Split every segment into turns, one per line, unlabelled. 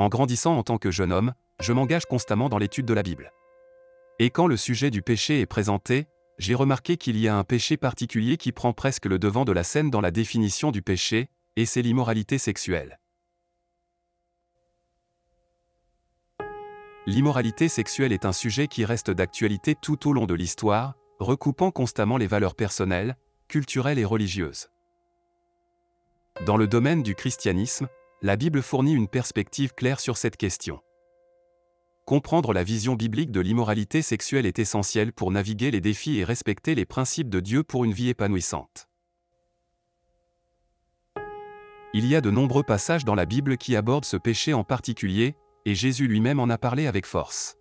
En grandissant en tant que jeune homme, je m'engage constamment dans l'étude de la Bible. Et quand le sujet du péché est présenté, j'ai remarqué qu'il y a un péché particulier qui prend presque le devant de la scène dans la définition du péché, et c'est l'immoralité sexuelle. L'immoralité sexuelle est un sujet qui reste d'actualité tout au long de l'histoire, recoupant constamment les valeurs personnelles, culturelles et religieuses. Dans le domaine du christianisme, la Bible fournit une perspective claire sur cette question. Comprendre la vision biblique de l'immoralité sexuelle est essentiel pour naviguer les défis et respecter les principes de Dieu pour une vie épanouissante. Il y a de nombreux passages dans la Bible qui abordent ce péché en particulier, et Jésus lui-même en a parlé avec force.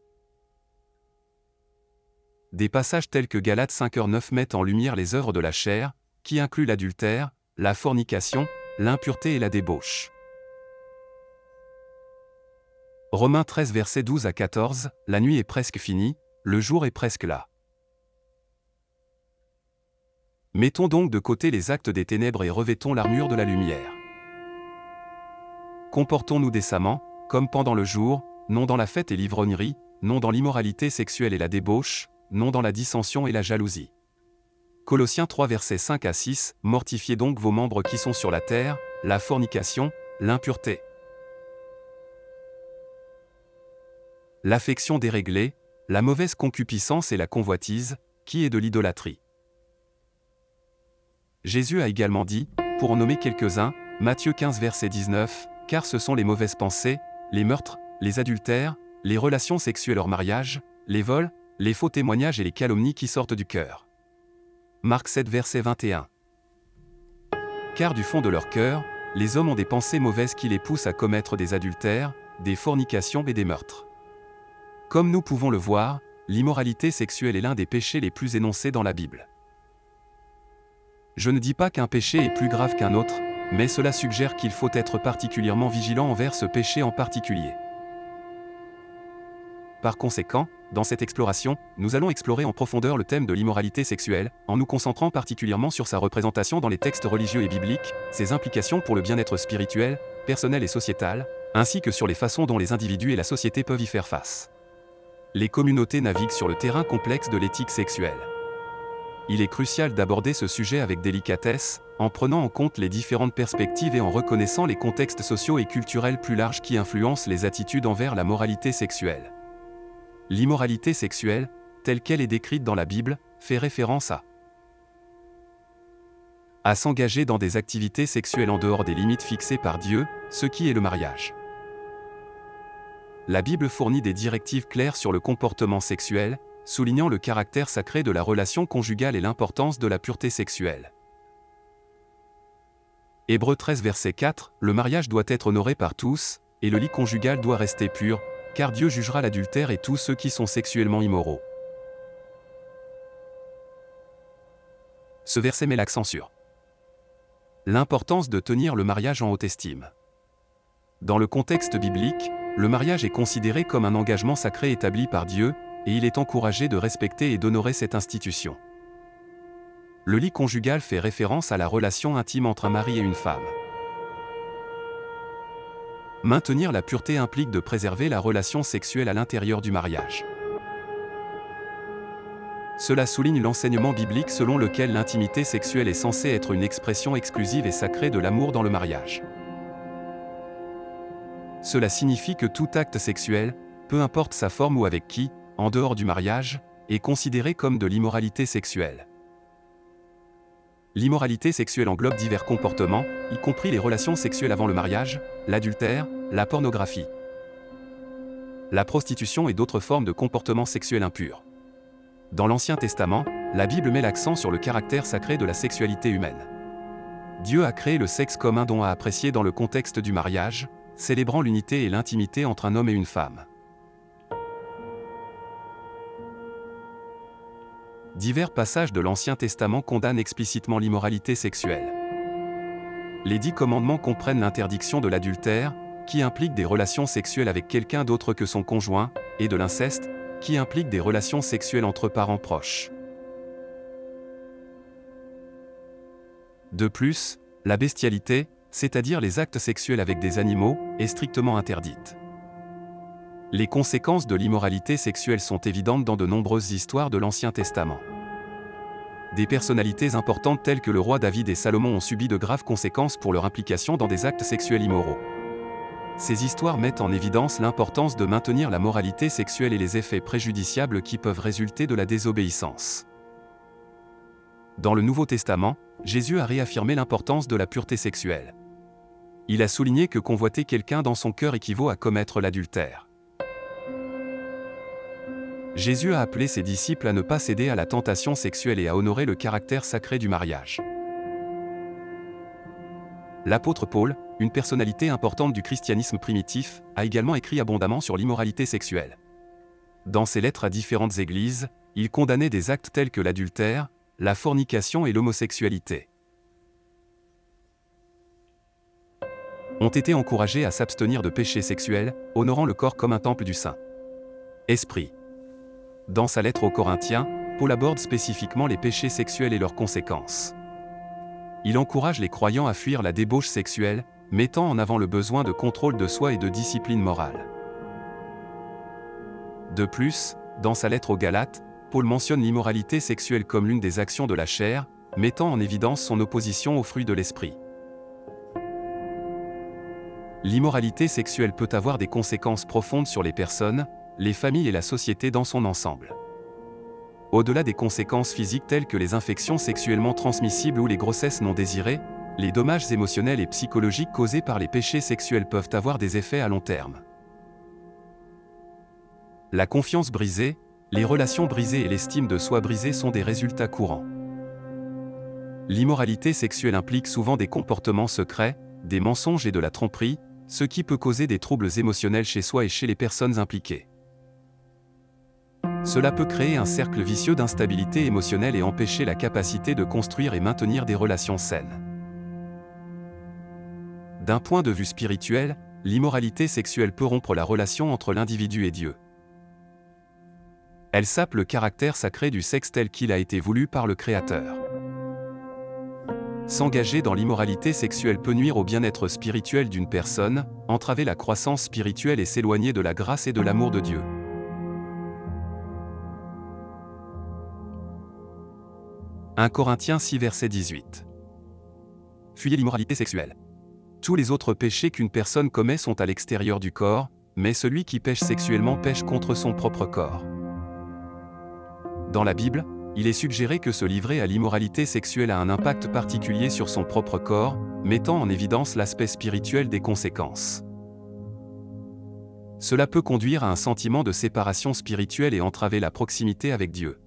Des passages tels que Galates 5:9 mettent en lumière les œuvres de la chair, qui incluent l'adultère, la fornication, l'impureté et la débauche. Romains 13 versets 12 à 14, la nuit est presque finie, le jour est presque là. Mettons donc de côté les actes des ténèbres et revêtons l'armure de la lumière. Comportons-nous décemment, comme pendant le jour, non dans la fête et l'ivrognerie, non dans l'immoralité sexuelle et la débauche, non dans la dissension et la jalousie. Colossiens 3 versets 5 à 6, mortifiez donc vos membres qui sont sur la terre, la fornication, l'impureté, l'affection déréglée, la mauvaise concupiscence et la convoitise, qui est de l'idolâtrie. Jésus a également dit, pour en nommer quelques-uns, Matthieu 15 verset 19, car ce sont les mauvaises pensées, les meurtres, les adultères, les relations sexuelles hors mariage, les vols, les faux témoignages et les calomnies qui sortent du cœur. Marc 7 verset 21. Car du fond de leur cœur, les hommes ont des pensées mauvaises qui les poussent à commettre des adultères, des fornications et des meurtres. Comme nous pouvons le voir, l'immoralité sexuelle est l'un des péchés les plus énoncés dans la Bible. Je ne dis pas qu'un péché est plus grave qu'un autre, mais cela suggère qu'il faut être particulièrement vigilant envers ce péché en particulier. Par conséquent, dans cette exploration, nous allons explorer en profondeur le thème de l'immoralité sexuelle, en nous concentrant particulièrement sur sa représentation dans les textes religieux et bibliques, ses implications pour le bien-être spirituel, personnel et sociétal, ainsi que sur les façons dont les individus et la société peuvent y faire face. Les communautés naviguent sur le terrain complexe de l'éthique sexuelle. Il est crucial d'aborder ce sujet avec délicatesse, en prenant en compte les différentes perspectives et en reconnaissant les contextes sociaux et culturels plus larges qui influencent les attitudes envers la moralité sexuelle. L'immoralité sexuelle, telle qu'elle est décrite dans la Bible, fait référence à s'engager dans des activités sexuelles en dehors des limites fixées par Dieu, ce qui est le mariage. La Bible fournit des directives claires sur le comportement sexuel, soulignant le caractère sacré de la relation conjugale et l'importance de la pureté sexuelle. Hébreux 13 verset 4, le mariage doit être honoré par tous, et le lit conjugal doit rester pur, car Dieu jugera l'adultère et tous ceux qui sont sexuellement immoraux. Ce verset met l'accent sur l'importance de tenir le mariage en haute estime. Dans le contexte biblique, le mariage est considéré comme un engagement sacré établi par Dieu, et il est encouragé de respecter et d'honorer cette institution. Le lit conjugal fait référence à la relation intime entre un mari et une femme. Maintenir la pureté implique de préserver la relation sexuelle à l'intérieur du mariage. Cela souligne l'enseignement biblique selon lequel l'intimité sexuelle est censée être une expression exclusive et sacrée de l'amour dans le mariage. Cela signifie que tout acte sexuel, peu importe sa forme ou avec qui, en dehors du mariage, est considéré comme de l'immoralité sexuelle. L'immoralité sexuelle englobe divers comportements, y compris les relations sexuelles avant le mariage, l'adultère, la pornographie, la prostitution et d'autres formes de comportements sexuels impurs. Dans l'Ancien Testament, la Bible met l'accent sur le caractère sacré de la sexualité humaine. Dieu a créé le sexe comme un don à apprécier dans le contexte du mariage, célébrant l'unité et l'intimité entre un homme et une femme. Divers passages de l'Ancien Testament condamnent explicitement l'immoralité sexuelle. Les 10 commandements comprennent l'interdiction de l'adultère, qui implique des relations sexuelles avec quelqu'un d'autre que son conjoint, et de l'inceste, qui implique des relations sexuelles entre parents proches. De plus, la bestialité, c'est-à-dire les actes sexuels avec des animaux, est strictement interdite. Les conséquences de l'immoralité sexuelle sont évidentes dans de nombreuses histoires de l'Ancien Testament. Des personnalités importantes telles que le roi David et Salomon ont subi de graves conséquences pour leur implication dans des actes sexuels immoraux. Ces histoires mettent en évidence l'importance de maintenir la moralité sexuelle et les effets préjudiciables qui peuvent résulter de la désobéissance. Dans le Nouveau Testament, Jésus a réaffirmé l'importance de la pureté sexuelle. Il a souligné que convoiter quelqu'un dans son cœur équivaut à commettre l'adultère. Jésus a appelé ses disciples à ne pas céder à la tentation sexuelle et à honorer le caractère sacré du mariage. L'apôtre Paul, une personnalité importante du christianisme primitif, a également écrit abondamment sur l'immoralité sexuelle. Dans ses lettres à différentes églises, il condamnait des actes tels que l'adultère, la fornication et l'homosexualité. Ont été encouragés à s'abstenir de péchés sexuels, honorant le corps comme un temple du Saint-Esprit. Dans sa lettre aux Corinthiens, Paul aborde spécifiquement les péchés sexuels et leurs conséquences. Il encourage les croyants à fuir la débauche sexuelle, mettant en avant le besoin de contrôle de soi et de discipline morale. De plus, dans sa lettre aux Galates, Paul mentionne l'immoralité sexuelle comme l'une des actions de la chair, mettant en évidence son opposition aux fruits de l'esprit. L'immoralité sexuelle peut avoir des conséquences profondes sur les personnes, les familles et la société dans son ensemble. Au-delà des conséquences physiques telles que les infections sexuellement transmissibles ou les grossesses non désirées, les dommages émotionnels et psychologiques causés par les péchés sexuels peuvent avoir des effets à long terme. La confiance brisée, les relations brisées et l'estime de soi brisée sont des résultats courants. L'immoralité sexuelle implique souvent des comportements secrets, des mensonges et de la tromperie, ce qui peut causer des troubles émotionnels chez soi et chez les personnes impliquées. Cela peut créer un cercle vicieux d'instabilité émotionnelle et empêcher la capacité de construire et maintenir des relations saines. D'un point de vue spirituel, l'immoralité sexuelle peut rompre la relation entre l'individu et Dieu. Elle sape le caractère sacré du sexe tel qu'il a été voulu par le Créateur. S'engager dans l'immoralité sexuelle peut nuire au bien-être spirituel d'une personne, entraver la croissance spirituelle et s'éloigner de la grâce et de l'amour de Dieu. 1 Corinthiens 6 verset 18. Fuyez l'immoralité sexuelle. Tous les autres péchés qu'une personne commet sont à l'extérieur du corps, mais celui qui pêche sexuellement pêche contre son propre corps. Dans la Bible, il est suggéré que se livrer à l'immoralité sexuelle a un impact particulier sur son propre corps, mettant en évidence l'aspect spirituel des conséquences. Cela peut conduire à un sentiment de séparation spirituelle et entraver la proximité avec Dieu.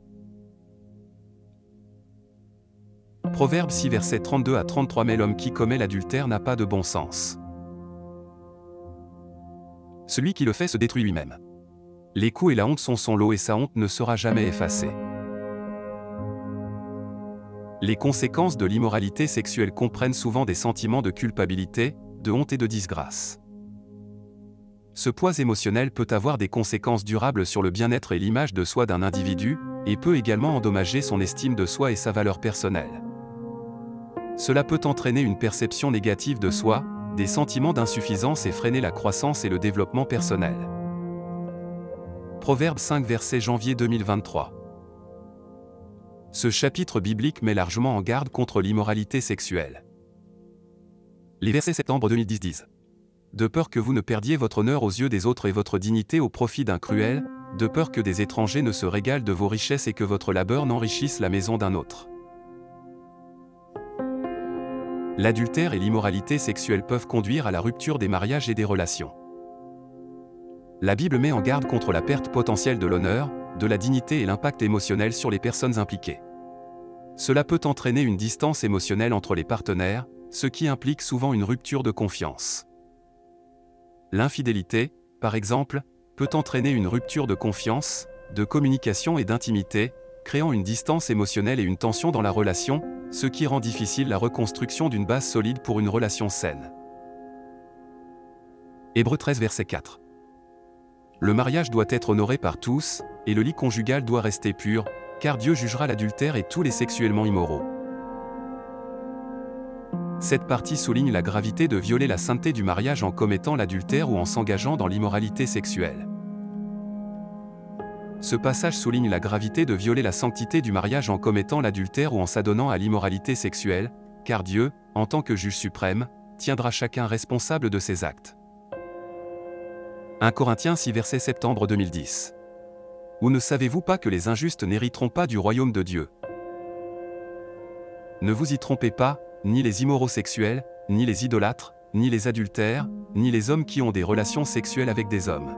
Proverbe 6 versets 32 à 33. Mais l'homme qui commet l'adultère n'a pas de bon sens. Celui qui le fait se détruit lui-même. Les coups et la honte sont son lot et sa honte ne sera jamais effacée. Les conséquences de l'immoralité sexuelle comprennent souvent des sentiments de culpabilité, de honte et de disgrâce. Ce poids émotionnel peut avoir des conséquences durables sur le bien-être et l'image de soi d'un individu, et peut également endommager son estime de soi et sa valeur personnelle. Cela peut entraîner une perception négative de soi, des sentiments d'insuffisance et freiner la croissance et le développement personnel. Proverbe 5 verset janvier 2023. Ce chapitre biblique met largement en garde contre l'immoralité sexuelle. Les versets septembre 2010 disent: de peur que vous ne perdiez votre honneur aux yeux des autres et votre dignité au profit d'un cruel, de peur que des étrangers ne se régalent de vos richesses et que votre labeur n'enrichisse la maison d'un autre. L'adultère et l'immoralité sexuelle peuvent conduire à la rupture des mariages et des relations. La Bible met en garde contre la perte potentielle de l'honneur, de la dignité et l'impact émotionnel sur les personnes impliquées. Cela peut entraîner une distance émotionnelle entre les partenaires, ce qui implique souvent une rupture de confiance. L'infidélité, par exemple, peut entraîner une rupture de confiance, de communication et d'intimité, créant une distance émotionnelle et une tension dans la relation, ce qui rend difficile la reconstruction d'une base solide pour une relation saine. Hébreux 13 verset 4. Le mariage doit être honoré par tous, et le lit conjugal doit rester pur, car Dieu jugera l'adultère et tous les sexuellement immoraux. Cette partie souligne la gravité de violer la sainteté du mariage en commettant l'adultère ou en s'engageant dans l'immoralité sexuelle. Ce passage souligne la gravité de violer la sanctité du mariage en commettant l'adultère ou en s'adonnant à l'immoralité sexuelle, car Dieu, en tant que juge suprême, tiendra chacun responsable de ses actes. 1 Corinthiens 6 verset septembre 2010. Ou ne savez-vous pas que les injustes n'hériteront pas du royaume de Dieu? Ne vous y trompez pas, ni les immoraux sexuels, ni les idolâtres, ni les adultères, ni les hommes qui ont des relations sexuelles avec des hommes.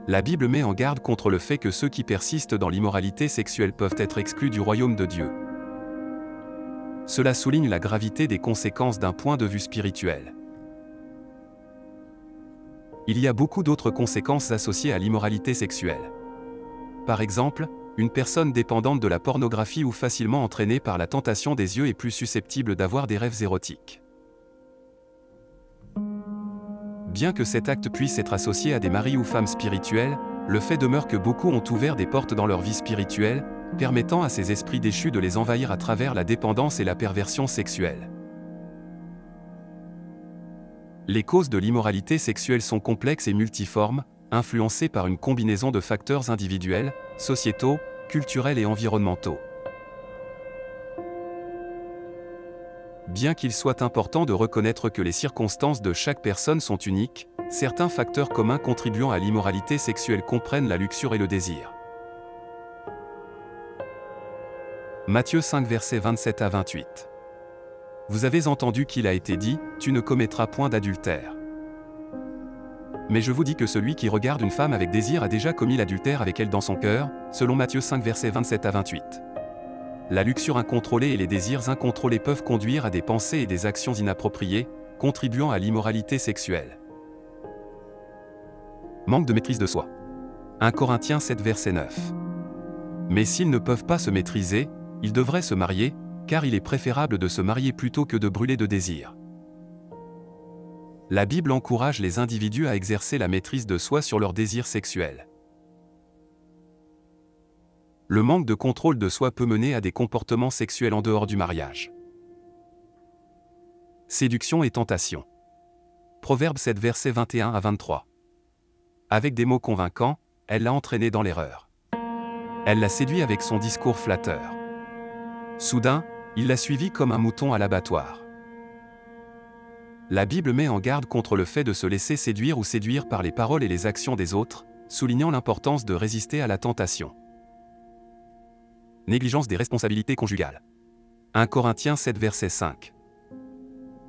La Bible met en garde contre le fait que ceux qui persistent dans l'immoralité sexuelle peuvent être exclus du royaume de Dieu. Cela souligne la gravité des conséquences d'un point de vue spirituel. Il y a beaucoup d'autres conséquences associées à l'immoralité sexuelle. Par exemple, une personne dépendante de la pornographie ou facilement entraînée par la tentation des yeux est plus susceptible d'avoir des rêves érotiques. Bien que cet acte puisse être associé à des maris ou femmes spirituels, le fait demeure que beaucoup ont ouvert des portes dans leur vie spirituelle, permettant à ces esprits déchus de les envahir à travers la dépendance et la perversion sexuelle. Les causes de l'immoralité sexuelle sont complexes et multiformes, influencées par une combinaison de facteurs individuels, sociétaux, culturels et environnementaux. Bien qu'il soit important de reconnaître que les circonstances de chaque personne sont uniques, certains facteurs communs contribuant à l'immoralité sexuelle comprennent la luxure et le désir. Matthieu 5 versets 27 à 28. Vous avez entendu qu'il a été dit, tu ne commettras point d'adultère. Mais je vous dis que celui qui regarde une femme avec désir a déjà commis l'adultère avec elle dans son cœur, selon Matthieu 5 versets 27 à 28. La luxure incontrôlée et les désirs incontrôlés peuvent conduire à des pensées et des actions inappropriées, contribuant à l'immoralité sexuelle. Manque de maîtrise de soi. 1 Corinthiens 7 verset 9. Mais s'ils ne peuvent pas se maîtriser, ils devraient se marier, car il est préférable de se marier plutôt que de brûler de désir. La Bible encourage les individus à exercer la maîtrise de soi sur leurs désirs sexuels. Le manque de contrôle de soi peut mener à des comportements sexuels en dehors du mariage. Séduction et tentation. Proverbe 7 versets 21 à 23. Avec des mots convaincants, elle l'a entraîné dans l'erreur. Elle l'a séduit avec son discours flatteur. Soudain, il l'a suivi comme un mouton à l'abattoir. La Bible met en garde contre le fait de se laisser séduire ou séduire par les paroles et les actions des autres, soulignant l'importance de résister à la tentation. Négligence des responsabilités conjugales. 1 Corinthiens 7 verset 5.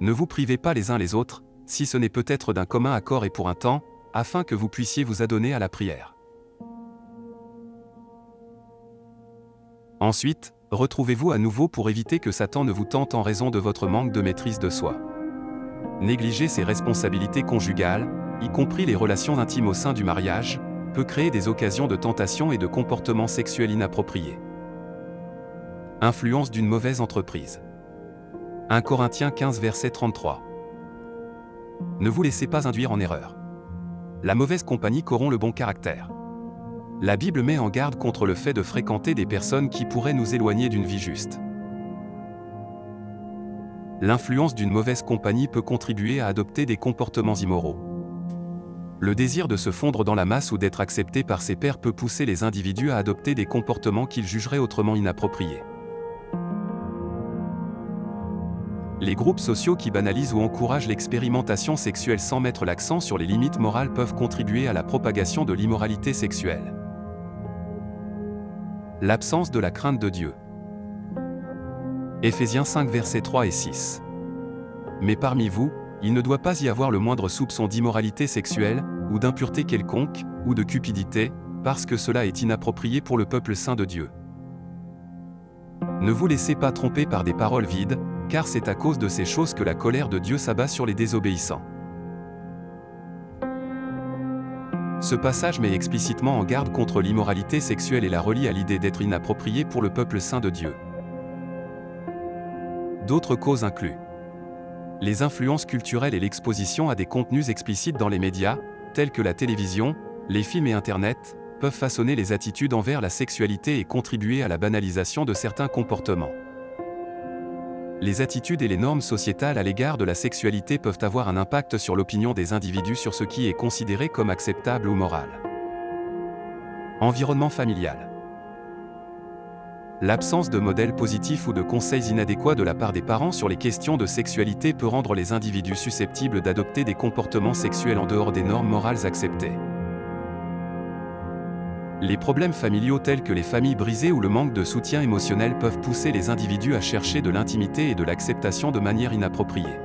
Ne vous privez pas les uns les autres, si ce n'est peut-être d'un commun accord et pour un temps, afin que vous puissiez vous adonner à la prière. Ensuite, retrouvez-vous à nouveau pour éviter que Satan ne vous tente en raison de votre manque de maîtrise de soi. Négliger ses responsabilités conjugales, y compris les relations intimes au sein du mariage, peut créer des occasions de tentation et de comportements sexuels inappropriés. Influence d'une mauvaise entreprise. 1 Corinthiens 15 verset 33. Ne vous laissez pas induire en erreur. La mauvaise compagnie corrompt le bon caractère. La Bible met en garde contre le fait de fréquenter des personnes qui pourraient nous éloigner d'une vie juste. L'influence d'une mauvaise compagnie peut contribuer à adopter des comportements immoraux. Le désir de se fondre dans la masse ou d'être accepté par ses pairs peut pousser les individus à adopter des comportements qu'ils jugeraient autrement inappropriés. Les groupes sociaux qui banalisent ou encouragent l'expérimentation sexuelle sans mettre l'accent sur les limites morales peuvent contribuer à la propagation de l'immoralité sexuelle. L'absence de la crainte de Dieu. Éphésiens 5 versets 3 et 6. Mais parmi vous, il ne doit pas y avoir le moindre soupçon d'immoralité sexuelle, ou d'impureté quelconque, ou de cupidité, parce que cela est inapproprié pour le peuple saint de Dieu. Ne vous laissez pas tromper par des paroles vides, car c'est à cause de ces choses que la colère de Dieu s'abat sur les désobéissants. Ce passage met explicitement en garde contre l'immoralité sexuelle et la relie à l'idée d'être inapproprié pour le peuple saint de Dieu. D'autres causes incluent les influences culturelles et l'exposition à des contenus explicites dans les médias, tels que la télévision, les films et Internet, peuvent façonner les attitudes envers la sexualité et contribuer à la banalisation de certains comportements. Les attitudes et les normes sociétales à l'égard de la sexualité peuvent avoir un impact sur l'opinion des individus sur ce qui est considéré comme acceptable ou moral. Environnement familial. L'absence de modèles positifs ou de conseils inadéquats de la part des parents sur les questions de sexualité peut rendre les individus susceptibles d'adopter des comportements sexuels en dehors des normes morales acceptées. Les problèmes familiaux tels que les familles brisées ou le manque de soutien émotionnel peuvent pousser les individus à chercher de l'intimité et de l'acceptation de manière inappropriée.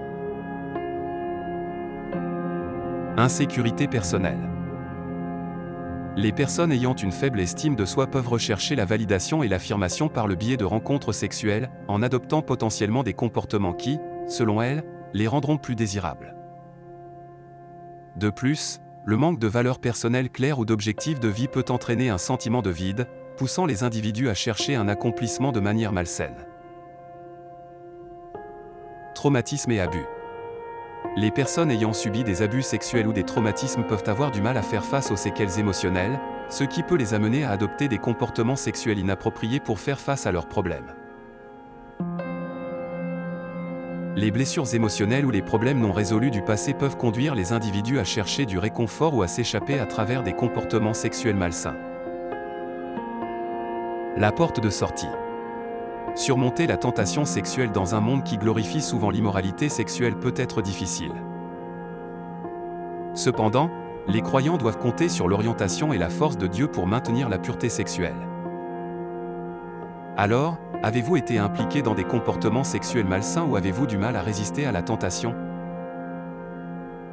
Insécurité personnelle. Les personnes ayant une faible estime de soi peuvent rechercher la validation et l'affirmation par le biais de rencontres sexuelles, en adoptant potentiellement des comportements qui, selon elles, les rendront plus désirables. De plus, le manque de valeurs personnelles claires ou d'objectifs de vie peut entraîner un sentiment de vide, poussant les individus à chercher un accomplissement de manière malsaine. Traumatisme et abus. Les personnes ayant subi des abus sexuels ou des traumatismes peuvent avoir du mal à faire face aux séquelles émotionnelles, ce qui peut les amener à adopter des comportements sexuels inappropriés pour faire face à leurs problèmes. Les blessures émotionnelles ou les problèmes non résolus du passé peuvent conduire les individus à chercher du réconfort ou à s'échapper à travers des comportements sexuels malsains. La porte de sortie. Surmonter la tentation sexuelle dans un monde qui glorifie souvent l'immoralité sexuelle peut être difficile. Cependant, les croyants doivent compter sur l'orientation et la force de Dieu pour maintenir la pureté sexuelle. Alors, avez-vous été impliqué dans des comportements sexuels malsains ou avez-vous du mal à résister à la tentation?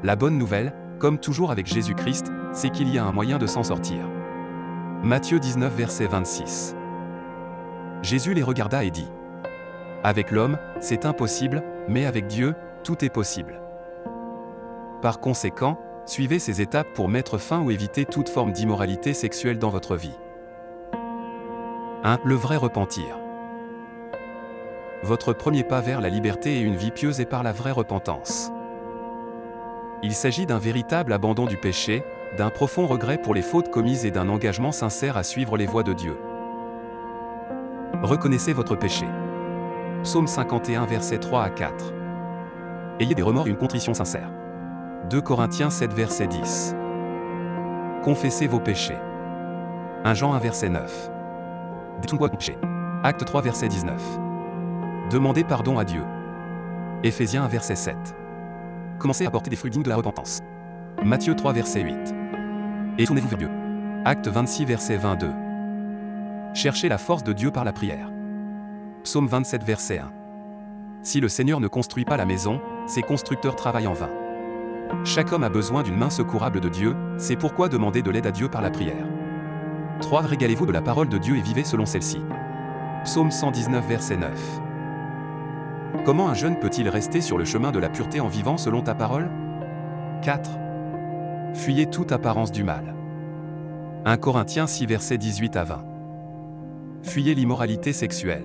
La bonne nouvelle, comme toujours avec Jésus-Christ, c'est qu'il y a un moyen de s'en sortir. Matthieu 19 verset 26. Jésus les regarda et dit: « Avec l'homme, c'est impossible, mais avec Dieu, tout est possible. » Par conséquent, suivez ces étapes pour mettre fin ou éviter toute forme d'immoralité sexuelle dans votre vie. 1. Le vrai repentir. Votre premier pas vers la liberté et une vie pieuse est par la vraie repentance. Il s'agit d'un véritable abandon du péché, d'un profond regret pour les fautes commises et d'un engagement sincère à suivre les voies de Dieu. Reconnaissez votre péché. Psaume 51 versets 3 à 4. Ayez des remords et une contrition sincère. 2 Corinthiens 7 verset 10. Confessez vos péchés. 1 Jean 1 verset 9. Détourne-toi de ton péché. Acte 3 verset 19. Demandez pardon à Dieu. Éphésiens 1 verset 7. Commencez à porter des fruits dignes de la repentance. Matthieu 3 verset 8. Et tournez-vous vers Dieu. Acte 26 verset 22. Cherchez la force de Dieu par la prière. Psaume 27 verset 1. Si le Seigneur ne construit pas la maison, ses constructeurs travaillent en vain. Chaque homme a besoin d'une main secourable de Dieu, c'est pourquoi demandez de l'aide à Dieu par la prière. 3. Régalez-vous de la parole de Dieu et vivez selon celle-ci. Psaume 119 verset 9. Comment un jeune peut-il rester sur le chemin de la pureté en vivant selon ta parole? 4. Fuyez toute apparence du mal. 1 Corinthiens 6 verset 18 à 20. Fuyez l'immoralité sexuelle.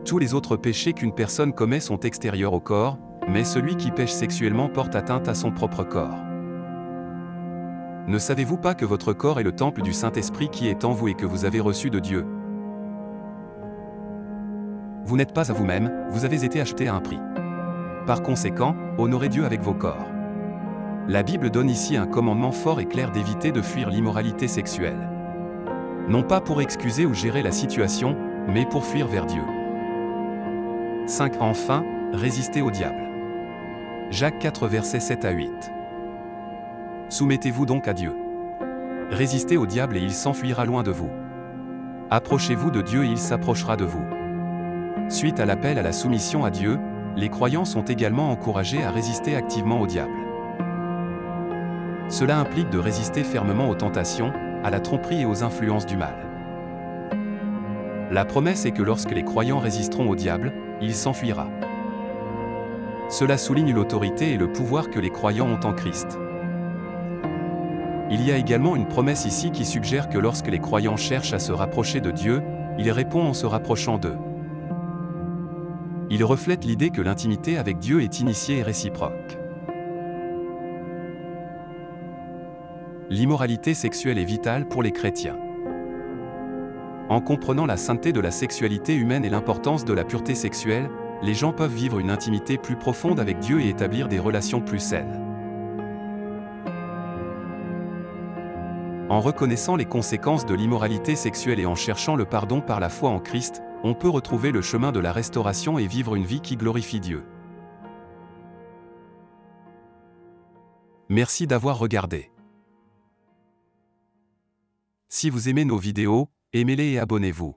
Tous les autres péchés qu'une personne commet sont extérieurs au corps, mais celui qui pêche sexuellement porte atteinte à son propre corps. Ne savez-vous pas que votre corps est le temple du Saint-Esprit qui est en vous et que vous avez reçu de Dieu? Vous n'êtes pas à vous-même, vous avez été acheté à un prix. Par conséquent, honorez Dieu avec vos corps. La Bible donne ici un commandement fort et clair d'éviter de fuir l'immoralité sexuelle. Non pas pour excuser ou gérer la situation, mais pour fuir vers Dieu. 5. Enfin, résistez au diable. Jacques 4 versets 7 à 8. Soumettez-vous donc à Dieu. Résistez au diable et il s'enfuira loin de vous. Approchez-vous de Dieu et il s'approchera de vous. Suite à l'appel à la soumission à Dieu, les croyants sont également encouragés à résister activement au diable. Cela implique de résister fermement aux tentations, à la tromperie et aux influences du mal. La promesse est que lorsque les croyants résisteront au diable, il s'enfuira. Cela souligne l'autorité et le pouvoir que les croyants ont en Christ. Il y a également une promesse ici qui suggère que lorsque les croyants cherchent à se rapprocher de Dieu, il répond en se rapprochant d'eux. Il reflète l'idée que l'intimité avec Dieu est initiée et réciproque. L'immoralité sexuelle est vitale pour les chrétiens. En comprenant la sainteté de la sexualité humaine et l'importance de la pureté sexuelle, les gens peuvent vivre une intimité plus profonde avec Dieu et établir des relations plus saines. En reconnaissant les conséquences de l'immoralité sexuelle et en cherchant le pardon par la foi en Christ, on peut retrouver le chemin de la restauration et vivre une vie qui glorifie Dieu. Merci d'avoir regardé. Si vous aimez nos vidéos, aimez-les et abonnez-vous.